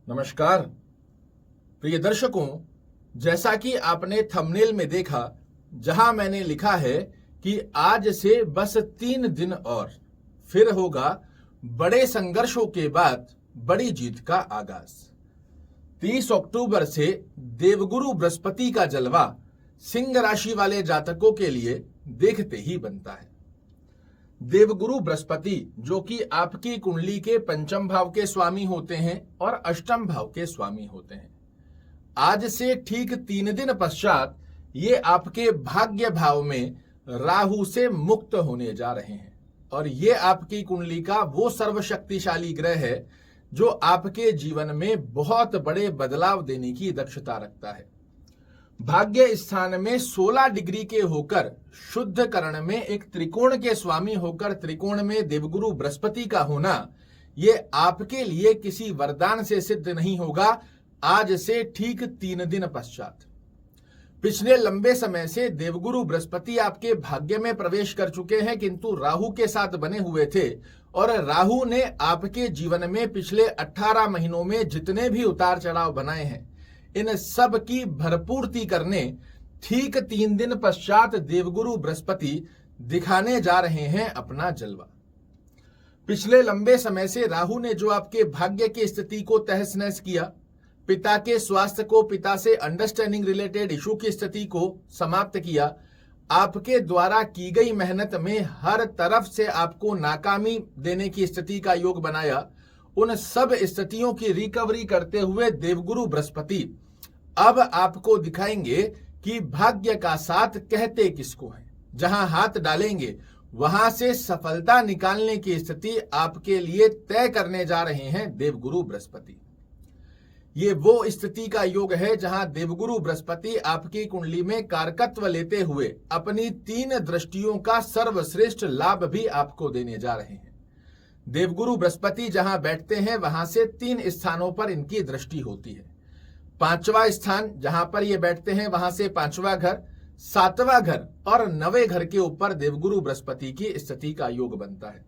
नमस्कार प्रिय दर्शकों, जैसा कि आपने थंबनेल में देखा, जहां मैंने लिखा है कि आज से बस 3 दिन और फिर होगा बड़े संघर्षों के बाद बड़ी जीत का आगाज। 30 अक्टूबर से देवगुरु बृहस्पति का जलवा सिंह राशि वाले जातकों के लिए देखते ही बनता है। देवगुरु बृहस्पति जो कि आपकी कुंडली के पंचम भाव के स्वामी होते हैं और अष्टम भाव के स्वामी होते हैं, आज से ठीक 3 दिन पश्चात ये आपके भाग्य भाव में राहु से मुक्त होने जा रहे हैं। और ये आपकी कुंडली का वो सर्वशक्तिशाली ग्रह है जो आपके जीवन में बहुत बड़े बदलाव देने की दक्षता रखता है। भाग्य स्थान में 16 डिग्री के होकर शुद्ध करण में एक त्रिकोण के स्वामी होकर त्रिकोण में देवगुरु बृहस्पति का होना, ये आपके लिए किसी वरदान से सिद्ध नहीं होगा। आज से ठीक 3 दिन पश्चात पिछले लंबे समय से देवगुरु बृहस्पति आपके भाग्य में प्रवेश कर चुके हैं, किंतु राहु के साथ बने हुए थे और राहु ने आपके जीवन में पिछले 18 महीनों में जितने भी उतार चढ़ाव बनाए हैं, इन सब की भरपूर्ति करने ठीक 3 दिन पश्चात देवगुरु बृहस्पति दिखाने जा रहे हैं अपना जलवा। पिछले लंबे समय से राहु ने जो आपके भाग्य की स्थिति को तहस नहस किया, पिता के स्वास्थ्य को, पिता से अंडरस्टैंडिंग रिलेटेड इशू की स्थिति को समाप्त किया, आपके द्वारा की गई मेहनत में हर तरफ से आपको नाकामी देने की स्थिति का योग बनाया, उन सब स्थितियों की रिकवरी करते हुए देवगुरु बृहस्पति अब आपको दिखाएंगे कि भाग्य का साथ कहते किसको है। जहां हाथ डालेंगे वहां से सफलता निकालने की स्थिति आपके लिए तय करने जा रहे हैं देवगुरु बृहस्पति। ये वो स्थिति का योग है जहां देवगुरु बृहस्पति आपकी कुंडली में कारकत्व लेते हुए अपनी 3 दृष्टियों का सर्वश्रेष्ठ लाभ भी आपको देने जा रहे हैं। देवगुरु बृहस्पति जहां बैठते हैं वहां से 3 स्थानों पर इनकी दृष्टि होती है। 5वां स्थान जहां पर ये बैठते हैं वहां से 5वां घर, 7वां घर और 9वें घर के ऊपर देवगुरु बृहस्पति की स्थिति का योग बनता है।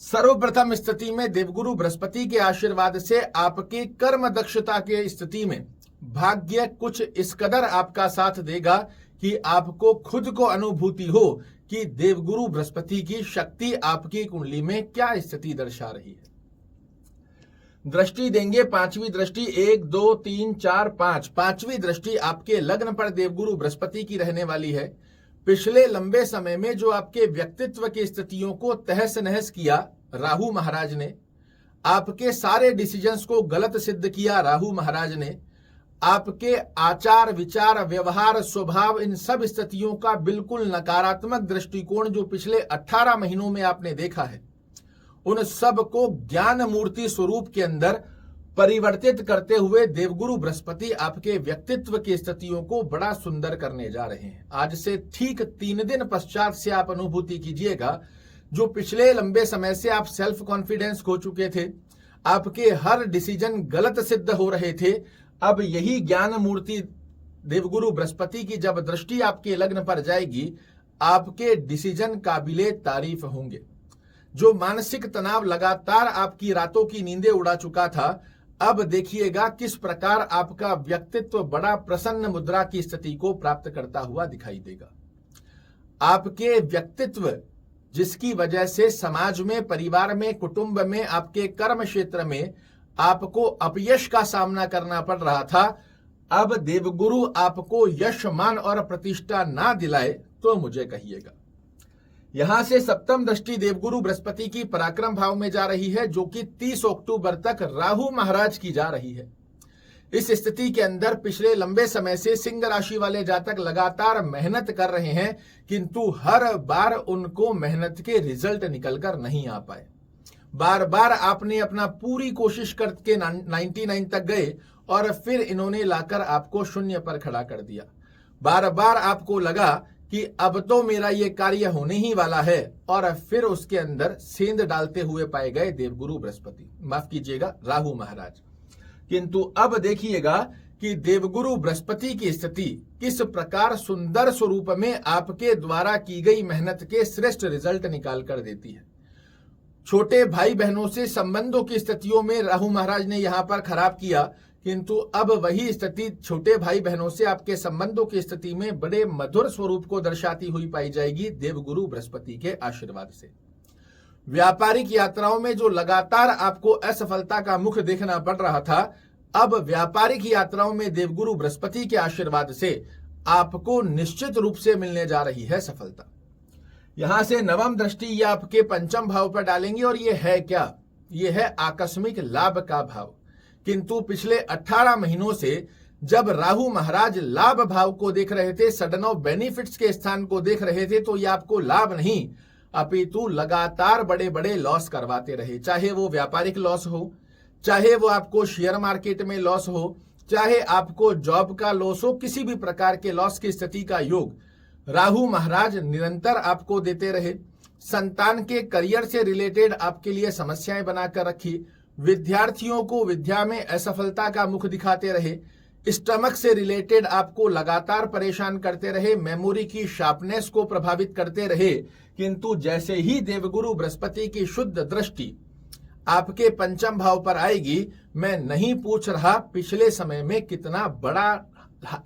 सर्वप्रथम स्थिति में देवगुरु बृहस्पति के आशीर्वाद से आपके कर्म दक्षता के स्थिति में भाग्य कुछ इस कदर आपका साथ देगा कि आपको खुद को अनुभूति हो कि देवगुरु बृहस्पति की शक्ति आपकी कुंडली में क्या स्थिति दर्शा रही है। दृष्टि देंगे 5वीं दृष्टि, 1 2 3 4 5, 5वीं दृष्टि आपके लग्न पर देवगुरु बृहस्पति की रहने वाली है। पिछले लंबे समय में जो आपके व्यक्तित्व की स्थितियों को तहस नहस किया राहु महाराज ने, आपके सारे डिसीजंस को गलत सिद्ध किया राहु महाराज ने, आपके आचार विचार व्यवहार स्वभाव इन सब स्थितियों का बिल्कुल नकारात्मक दृष्टिकोण जो पिछले 18 महीनों में आपने देखा है, उन सब को ज्ञान मूर्ति स्वरूप के अंदर परिवर्तित करते हुए देवगुरु बृहस्पति आपके व्यक्तित्व की स्थितियों को बड़ा सुंदर करने जा रहे हैं। आज से ठीक 3 दिन पश्चात से आप अनुभूति कीजिएगा, जो पिछले लंबे समय से आप सेल्फ कॉन्फिडेंस खो चुके थे, आपके हर डिसीजन गलत सिद्ध हो रहे थे, अब यही ज्ञान मूर्ति देवगुरु बृहस्पति की जब दृष्टि आपके लग्न पर जाएगी, आपके डिसीजन काबिले तारीफ होंगे। जो मानसिक तनाव लगातार आपकी रातों की नींदें उड़ा चुका था, अब देखिएगा किस प्रकार आपका व्यक्तित्व बड़ा प्रसन्न मुद्रा की स्थिति को प्राप्त करता हुआ दिखाई देगा। आपके व्यक्तित्व जिसकी वजह से समाज में, परिवार में, कुटुंब में, आपके कर्म क्षेत्र में आपको अपयश का सामना करना पड़ रहा था, अब देवगुरु आपको यश, मान और प्रतिष्ठा ना दिलाए तो मुझे कहिएगा। यहां से 7वीं दृष्टि देवगुरु बृहस्पति की पराक्रम भाव में जा रही है, जो कि 30 अक्टूबर तक राहु महाराज की जा रही है। इस स्थिति के अंदर पिछले लंबे समय से सिंह राशि वाले जातक लगातार मेहनत कर रहे हैं, किंतु हर बार उनको मेहनत के रिजल्ट निकलकर नहीं आ पाए। बार बार आपने अपना पूरी कोशिश करके 99 तक गए और फिर इन्होंने लाकर आपको 0 पर खड़ा कर दिया। बार बार आपको लगा कि अब तो मेरा ये कार्य होने ही वाला है, और फिर उसके अंदर सेंध डालते हुए पाए गए देवगुरु बृहस्पति, माफ कीजिएगा राहु महाराज। किंतु अब देखिएगा कि देवगुरु बृहस्पति की स्थिति किस प्रकार सुंदर स्वरूप में आपके द्वारा की गई मेहनत के श्रेष्ठ रिजल्ट निकाल कर देती है। छोटे भाई बहनों से संबंधों की स्थितियों में राहु महाराज ने यहां पर खराब किया, किंतु अब वही स्थिति छोटे भाई बहनों से आपके संबंधों की स्थिति में बड़े मधुर स्वरूप को दर्शाती हुई पाई जाएगी देवगुरु बृहस्पति के आशीर्वाद से। व्यापारिक यात्राओं में जो लगातार आपको असफलता का मुख देखना पड़ रहा था, अब व्यापारिक यात्राओं में देवगुरु बृहस्पति के आशीर्वाद से आपको निश्चित रूप से मिलने जा रही है सफलता। यहां से नवम दृष्टि ये आपके पंचम भाव पर डालेंगे और ये है क्या? ये है आकस्मिक लाभ का भाव। किंतु पिछले 18 महीनों से जब राहु महाराज लाभ भाव को देख रहे थे, सडन ऑफ बेनिफिट्स के स्थान को देख रहे थे, तो ये आपको लाभ नहीं अपितु लगातार बड़े बड़े लॉस करवाते रहे। चाहे वो व्यापारिक लॉस हो, चाहे वो आपको शेयर मार्केट में लॉस हो, चाहे आपको जॉब का लॉस हो, किसी भी प्रकार के लॉस की स्थिति का योग राहु महाराज निरंतर आपको देते रहे। संतान के करियर से रिलेटेड आपके लिए समस्याएं बनाकर रखी। विद्यार्थियों को विद्या में असफलता का मुख दिखाते रहे। स्टमक से रिलेटेड आपको लगातार परेशान करते रहे। मेमोरी की शार्पनेस को प्रभावित करते रहे। किंतु जैसे ही देवगुरु बृहस्पति की शुद्ध दृष्टि आपके पंचम भाव पर आएगी, मैं नहीं पूछ रहा पिछले समय में कितना बड़ा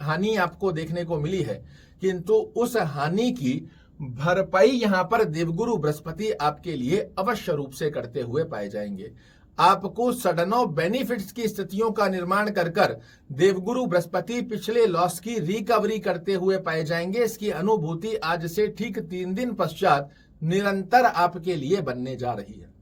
हानि आपको देखने को मिली है, किंतु उस हानि की भरपाई यहां पर देवगुरु बृहस्पति आपके लिए अवश्य रूप से करते हुए पाए जाएंगे। आपको सडन ऑफ बेनिफिट्स की स्थितियों का निर्माण कर कर देवगुरु बृहस्पति पिछले लॉस की रिकवरी करते हुए पाए जाएंगे। इसकी अनुभूति आज से ठीक 3 दिन पश्चात निरंतर आपके लिए बनने जा रही है।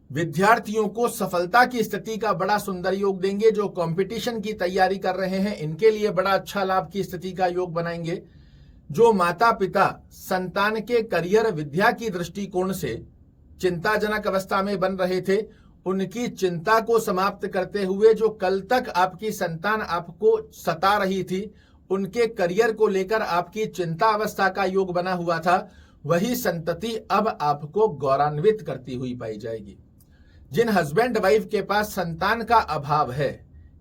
विद्यार्थियों को सफलता की स्थिति का बड़ा सुंदर योग देंगे। जो कंपटीशन की तैयारी कर रहे हैं, इनके लिए बड़ा अच्छा लाभ की स्थिति का योग बनाएंगे। जो माता पिता संतान के करियर विद्या की दृष्टिकोण से चिंताजनक अवस्था में बन रहे थे, उनकी चिंता को समाप्त करते हुए जो कल तक आपकी संतान आपको सता रही थी, उनके करियर को लेकर आपकी चिंता अवस्था का योग बना हुआ था, वही संतति अब आपको गौरवान्वित करती हुई पाई जाएगी। जिन हस्बैंड वाइफ के पास संतान का अभाव है,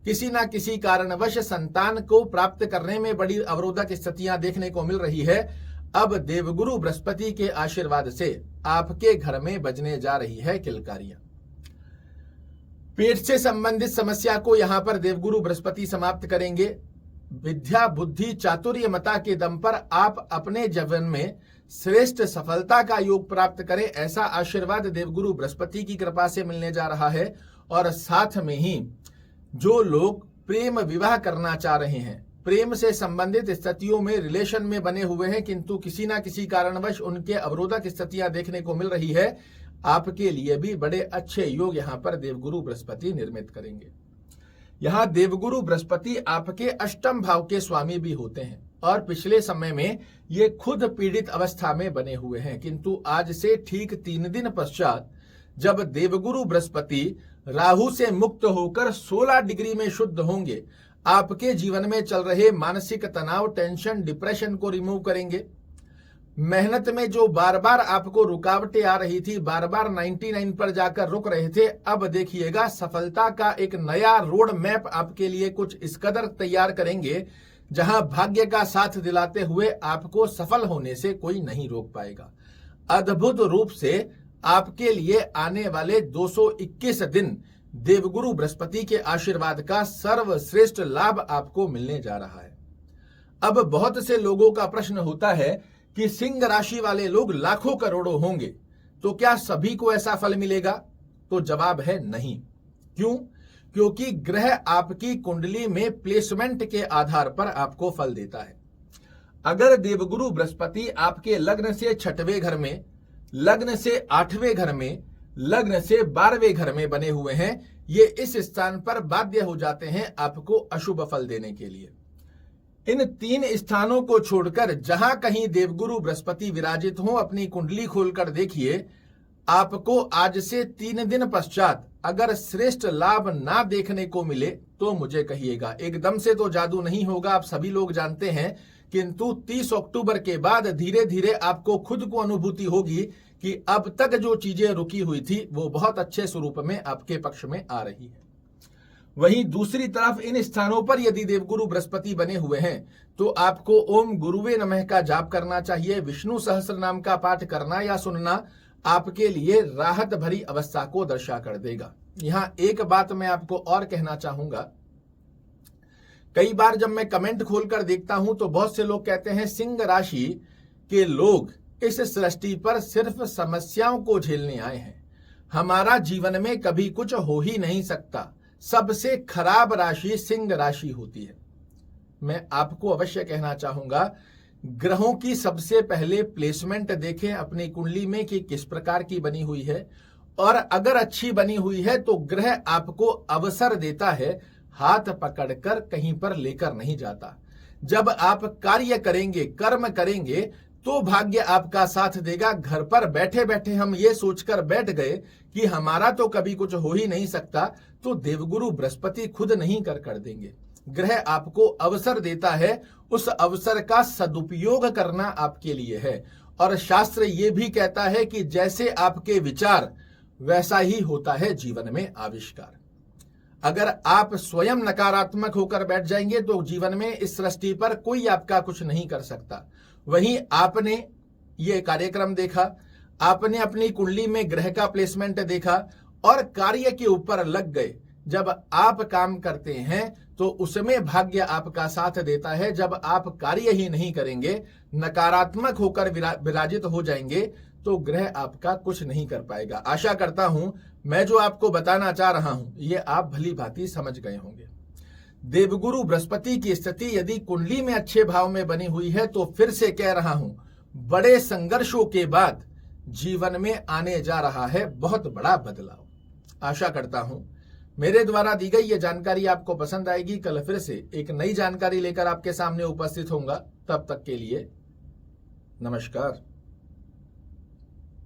किसी ना किसी कारणवश संतान को प्राप्त करने में बड़ी अवरोधक स्थितियां देखने को मिल रही है, अब देवगुरु बृहस्पति के आशीर्वाद से आपके घर में बजने जा रही है किलकारियां। पेट से संबंधित समस्या को यहां पर देवगुरु बृहस्पति समाप्त करेंगे। विद्या बुद्धि चातुर्यमता के दम पर आप अपने जीवन में श्रेष्ठ सफलता का योग प्राप्त करें, ऐसा आशीर्वाद देवगुरु बृहस्पति की कृपा से मिलने जा रहा है। और साथ में ही जो लोग प्रेम विवाह करना चाह रहे हैं, प्रेम से संबंधित स्थितियों में रिलेशन में बने हुए हैं, किंतु किसी ना किसी कारणवश उनके अवरोधक स्थितियां देखने को मिल रही है, आपके लिए भी बड़े अच्छे योग यहां पर देवगुरु बृहस्पति निर्मित करेंगे। यहां देवगुरु बृहस्पति आपके अष्टम भाव के स्वामी भी होते हैं और पिछले समय में ये खुद पीड़ित अवस्था में बने हुए हैं, किंतु आज से ठीक 3 दिन पश्चात जब देवगुरु बृहस्पति राहु से मुक्त होकर 16 डिग्री में शुद्ध होंगे, आपके जीवन में चल रहे मानसिक तनाव, टेंशन, डिप्रेशन को रिमूव करेंगे। मेहनत में जो बार बार आपको रुकावटें आ रही थी, बार बार 99 पर जाकर रुक रहे थे, अब देखिएगा सफलता का एक नया रोड मैप आपके लिए कुछ इस कदर तैयार करेंगे, जहां भाग्य का साथ दिलाते हुए आपको सफल होने से कोई नहीं रोक पाएगा। अद्भुत रूप से आपके लिए आने वाले 221 दिन देवगुरु बृहस्पति के आशीर्वाद का सर्वश्रेष्ठ लाभ आपको मिलने जा रहा है। अब बहुत से लोगों का प्रश्न होता है कि सिंह राशि वाले लोग लाखों करोड़ों होंगे, तो क्या सभी को ऐसा फल मिलेगा? तो जवाब है नहीं। क्यों? क्योंकि ग्रह आपकी कुंडली में प्लेसमेंट के आधार पर आपको फल देता है। अगर देवगुरु बृहस्पति आपके लग्न से 6वें घर में, लग्न से 8वें घर में, लग्न से 12वें घर में बने हुए हैं, ये इस स्थान पर बाध्य हो जाते हैं आपको अशुभ फल देने के लिए। इन 3 स्थानों को छोड़कर जहां कहीं देवगुरु बृहस्पति विराजित हो, अपनी कुंडली खोलकर देखिए, आपको आज से 3 दिन पश्चात अगर श्रेष्ठ लाभ ना देखने को मिले तो मुझे कहिएगा। एकदम से तो जादू नहीं होगा, आप सभी लोग जानते हैं, किंतु 30 अक्टूबर के बाद धीरे धीरे आपको खुद को अनुभूति होगी कि अब तक जो चीजें रुकी हुई थी वो बहुत अच्छे स्वरूप में आपके पक्ष में आ रही है। वहीं दूसरी तरफ इन स्थानों पर यदि देवगुरु बृहस्पति बने हुए हैं तो आपको ओम गुरुवे नमः का जाप करना चाहिए, विष्णु सहस्त्र नाम का पाठ करना या सुनना, आपके लिए राहत भरी अवस्था को दर्शा कर देगा। यहां एक बात मैं आपको और कहना चाहूंगा, कई बार जब मैं कमेंट खोलकर देखता हूं तो बहुत से लोग कहते हैं सिंह राशि के लोग इस सृष्टि पर सिर्फ समस्याओं को झेलने आए हैं, हमारा जीवन में कभी कुछ हो ही नहीं सकता, सबसे खराब राशि सिंह राशि होती है। मैं आपको अवश्य कहना चाहूंगा, ग्रहों की सबसे पहले प्लेसमेंट देखें अपनी कुंडली में कि किस प्रकार की बनी हुई है, और अगर अच्छी बनी हुई है तो ग्रह आपको अवसर देता है, हाथ पकड़कर कहीं पर लेकर नहीं जाता। जब आप कार्य करेंगे, कर्म करेंगे तो भाग्य आपका साथ देगा। घर पर बैठे बैठे हम ये सोचकर बैठ गए कि हमारा तो कभी कुछ हो ही नहीं सकता, तो देवगुरु बृहस्पति खुद नहीं कर देंगे। ग्रह आपको अवसर देता है, उस अवसर का सदुपयोग करना आपके लिए है। और शास्त्र ये भी कहता है कि जैसे आपके विचार वैसा ही होता है जीवन में आविष्कार। अगर आप स्वयं नकारात्मक होकर बैठ जाएंगे तो जीवन में इस सृष्टि पर कोई आपका कुछ नहीं कर सकता। वहीं आपने ये कार्यक्रम देखा, आपने अपनी कुंडली में ग्रह का प्लेसमेंट देखा और कार्य के ऊपर लग गए। जब आप काम करते हैं तो उसमें भाग्य आपका साथ देता है। जब आप कार्य ही नहीं करेंगे, नकारात्मक होकर विराजित हो जाएंगे, तो ग्रह आपका कुछ नहीं कर पाएगा। आशा करता हूं मैं जो आपको बताना चाह रहा हूं ये आप भली भांति समझ गए होंगे। देवगुरु बृहस्पति की स्थिति यदि कुंडली में अच्छे भाव में बनी हुई है तो फिर से कह रहा हूं, बड़े संघर्षों के बाद जीवन में आने जा रहा है बहुत बड़ा बदलाव। आशा करता हूं मेरे द्वारा दी गई ये जानकारी आपको पसंद आएगी। कल फिर से एक नई जानकारी लेकर आपके सामने उपस्थित होऊंगा। तब तक के लिए नमस्कार।